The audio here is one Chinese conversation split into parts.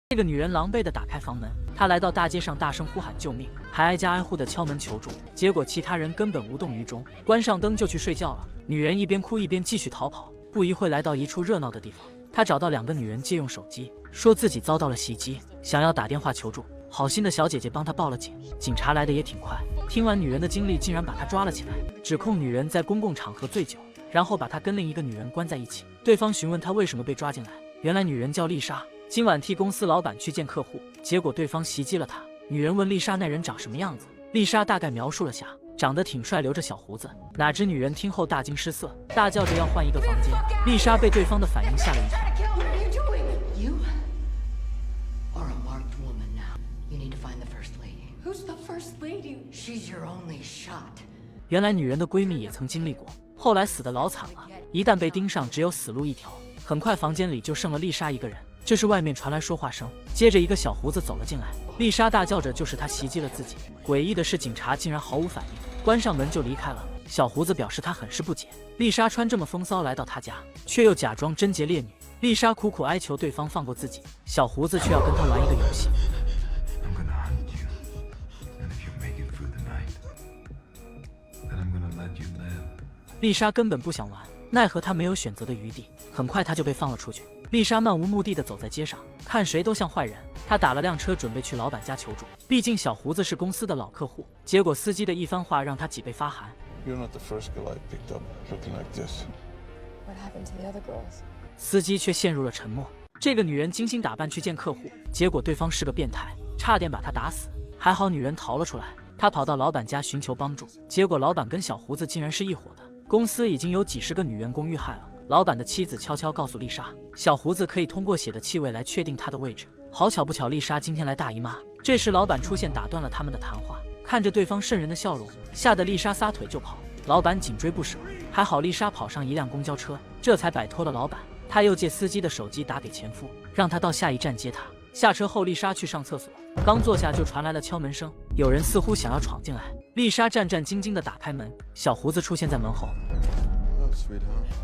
这个女人狼狈地打开房门，她来到大街上大声呼喊救命，还挨家挨户地敲门求助。结果其他人根本无动于衷，关上灯就去睡觉了。女人一边哭一边继续逃跑，不一会来到一处热闹的地方，她找到2个女人借用手机，说自己遭到了袭击，想要打电话求助。好心的小姐姐帮她报了警，警察来的也挺快。听完女人的经历，竟然把她抓了起来，指控女人在公共场合醉酒，然后把她跟另一个女人关在一起。对方询问她为什么被抓进来，原来女人叫丽莎。今晚替公司老板去见客户，结果对方袭击了她。女人问丽莎那人长什么样子，丽莎大概描述了下，长得挺帅，留着小胡子。哪知女人听后大惊失色，大叫着要换一个房间。丽莎被对方的反应吓了一跳。原来女人的闺蜜也曾经历过，后来死得老惨了，一旦被盯上，只有死路一条。很快房间里就剩了丽莎一个人。这时外面传来说话声，接着一个小胡子走了进来。丽莎大叫着就是他袭击了自己。诡异的是警察竟然毫无反应，关上门就离开了。小胡子表示他很是不解，丽莎穿这么风骚来到他家，却又假装贞洁烈女。丽莎苦苦哀求对方放过自己，小胡子却要跟他玩一个游戏。丽莎根本不想玩，奈何她没有选择的余地，很快她就被放了出去。丽莎漫无目的地走在街上，看谁都像坏人。她打了辆车准备去老板家求助，毕竟小胡子是公司的老客户。结果司机的一番话让她脊背发寒。司机却陷入了沉默。这个女人精心打扮去见客户，结果对方是个变态，差点把她打死。还好女人逃了出来，她跑到老板家寻求帮助，结果老板跟小胡子竟然是一伙的。公司已经有几十个女员工遇害了。老板的妻子悄悄告诉丽莎，小胡子可以通过血的气味来确定他的位置。好巧不巧，丽莎今天来大姨妈。这时老板出现，打断了他们的谈话。看着对方瘆人的笑容，吓得丽莎撒腿就跑。老板紧追不舍，还好丽莎跑上一辆公交车，这才摆脱了老板。他又借司机的手机打给前夫，让他到下一站接他。下车后，丽莎去上厕所，刚坐下就传来了敲门声，有人似乎想要闯进来。丽莎战战兢兢地打开门，小胡子出现在门后。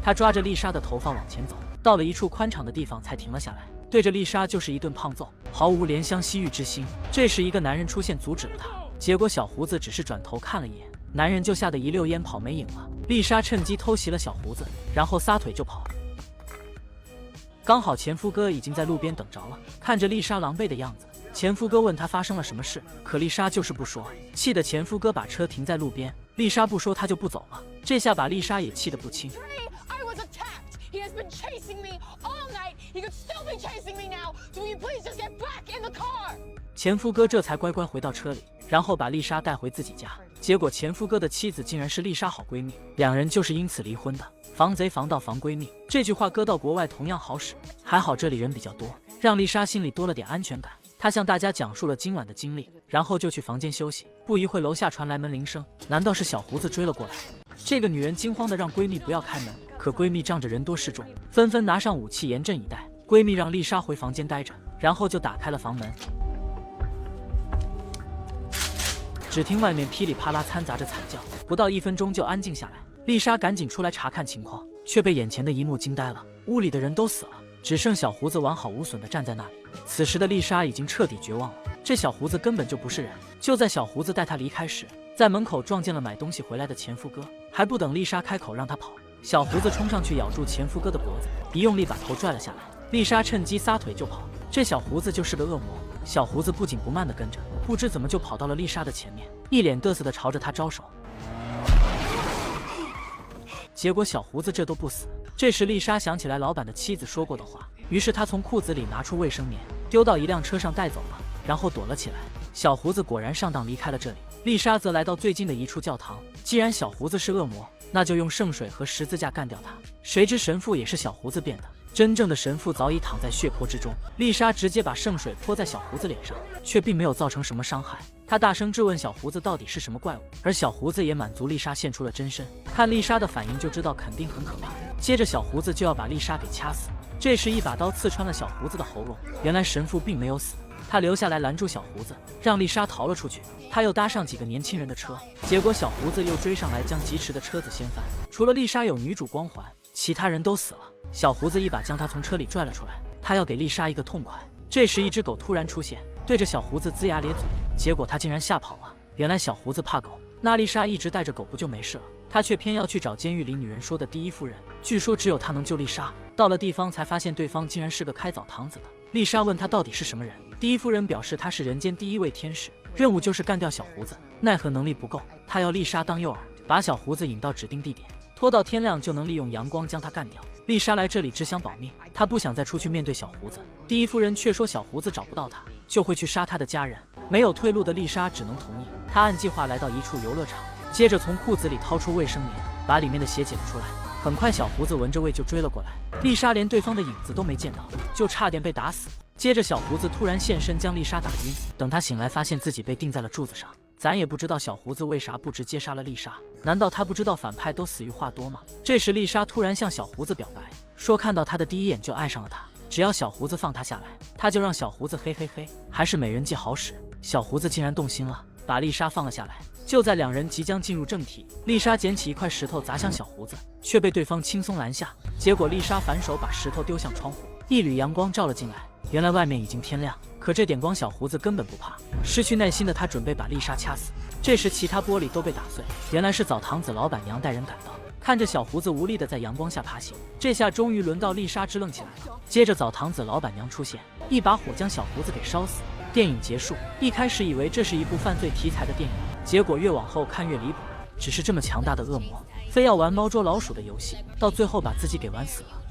他抓着丽莎的头发往前走，到了一处宽敞的地方才停了下来，对着丽莎就是一顿胖揍，毫无怜香惜玉之心。这时一个男人出现阻止了他，结果小胡子只是转头看了一眼，男人就吓得一溜烟跑没影了。丽莎趁机偷袭了小胡子，然后撒腿就跑。刚好前夫哥已经在路边等着了，看着丽莎狼狈的样子，前夫哥问她发生了什么事，可丽莎就是不说，气得前夫哥把车停在路边。丽莎不说他就不走了，这下把丽莎也气得不轻。前夫哥这才乖乖回到车里，然后把丽莎带回自己家。结果前夫哥的妻子竟然是丽莎好闺蜜，两人就是因此离婚的。防贼防盗防闺蜜，这句话搁到国外同样好使。还好这里人比较多，让丽莎心里多了点安全感。她向大家讲述了今晚的经历，然后就去房间休息。不一会楼下传来门铃声，难道是小胡子追了过来？这个女人惊慌地让闺蜜不要开门，可闺蜜仗着人多势众，纷纷拿上武器严阵以待。闺蜜让丽莎回房间待着，然后就打开了房门。只听外面噼里啪啦掺杂着惨叫，不到1分钟就安静下来。丽莎赶紧出来查看情况，却被眼前的一幕惊呆了。屋里的人都死了，只剩小胡子完好无损地站在那里。此时的丽莎已经彻底绝望了，这小胡子根本就不是人。就在小胡子带她离开时，在门口撞见了买东西回来的前夫哥，还不等丽莎开口让他跑，小胡子冲上去咬住前夫哥的脖子，一用力把头拽了下来。丽莎趁机撒腿就跑，这小胡子就是个恶魔。小胡子不紧不慢地跟着，不知怎么就跑到了丽莎的前面，一脸嘚瑟地朝着她招手。结果小胡子这都不死。这时丽莎想起来老板的妻子说过的话，于是她从裤子里拿出卫生棉，丢到一辆车上带走了，然后躲了起来。小胡子果然上当离开了这里。丽莎则来到最近的一处教堂，既然小胡子是恶魔，那就用圣水和十字架干掉他。谁知神父也是小胡子变的，真正的神父早已躺在血泊之中。丽莎直接把圣水泼在小胡子脸上，却并没有造成什么伤害。她大声质问小胡子到底是什么怪物，而小胡子也满足丽莎现出了真身。看丽莎的反应就知道肯定很可怕。接着小胡子就要把丽莎给掐死，这时一把刀刺穿了小胡子的喉咙。原来神父并没有死，他留下来拦住小胡子，让丽莎逃了出去。他又搭上几个年轻人的车，结果小胡子又追上来将疾驰的车子掀翻。除了丽莎有女主光环，其他人都死了。小胡子一把将她从车里拽了出来，他要给丽莎一个痛快。这时，一只狗突然出现，对着小胡子龇牙咧嘴，结果他竟然吓跑了。原来小胡子怕狗，娜丽莎一直带着狗不就没事了，他却偏要去找监狱里女人说的第一夫人。据说只有他能救丽莎。到了地方才发现对方竟然是个开澡堂子的。丽莎问他到底是什么人，第一夫人表示他是人间第一位天使，任务就是干掉小胡子，奈何能力不够，他要丽莎当诱饵，把小胡子引到指定地点，拖到天亮就能利用阳光将他干掉。丽莎来这里只想保命，她不想再出去面对小胡子。第一夫人却说小胡子找不到她，就会去杀他的家人。没有退路的丽莎只能同意。她按计划来到一处游乐场，接着从裤子里掏出卫生棉，把里面的血解了出来。很快小胡子闻着味就追了过来，丽莎连对方的影子都没见到，就差点被打死。接着小胡子突然现身将丽莎打晕，等他醒来发现自己被钉在了柱子上。咱也不知道小胡子为啥不直接杀了丽莎，难道他不知道反派都死于话多吗？这时丽莎突然向小胡子表白，说看到他的第一眼就爱上了他，只要小胡子放他下来，他就让小胡子嘿嘿嘿，还是美人计好使。小胡子竟然动心了，把丽莎放了下来。就在两人即将进入正题，丽莎捡起一块石头砸向小胡子，却被对方轻松拦下。结果丽莎反手把石头丢向窗户，一缕阳光照了进来。原来外面已经天亮，可这点光小胡子根本不怕。失去耐心的他准备把丽莎掐死，这时其他玻璃都被打碎，原来是澡堂子老板娘带人赶到。看着小胡子无力的在阳光下爬行，这下终于轮到丽莎支棱起来了。接着澡堂子老板娘出现，一把火将小胡子给烧死。电影结束，一开始以为这是一部犯罪题材的电影，结果越往后看越离谱。只是这么强大的恶魔，非要玩猫捉老鼠的游戏，到最后把自己给玩死了。